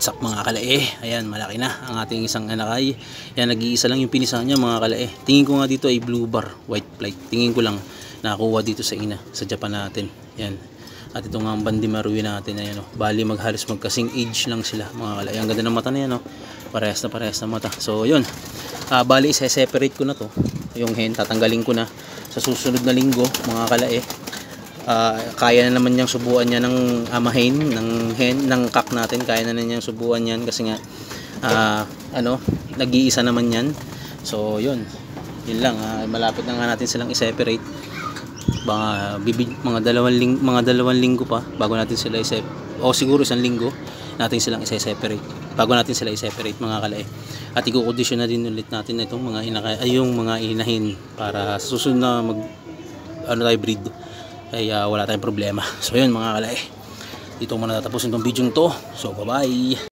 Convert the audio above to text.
Sak mga kalae, ayan malaki na ang ating isang anakay. Yan, nag-iisa lang yung pinisa niya mga kalae. Tingin ko nga dito ay blue bar, white flight. Tingin ko lang nakakuha dito sa ina, sa Japan natin. Yan. At ito nga ang Bandi Marui natin, ayan, oh. Bali maghalos magkasing age lang sila mga kalae. Ang ganda ng mata na yan, oh. Parehas na mata. So yun, bali isa-separate ko na to. Yung hen, tatanggalin ko na sa susunod na linggo mga kalae. Kaya na naman niyang subuan niya ng amahin ng hen, ng cock natin. Kaya na niyang subuan yan kasi nga nag-iisa naman yan. So yun lang, malapit na nga natin silang i-separate. Mga dalawang linggo pa bago natin sila o siguro isang linggo natin silang i-separate bago natin sila i-separate mga kalae. At i-condition na din ulit natin itong mga yung mga inahin para sa susunod na tayo breed ay wala tayong problema. So yun mga kalae, dito muna tatapusin tong video to. So bye bye.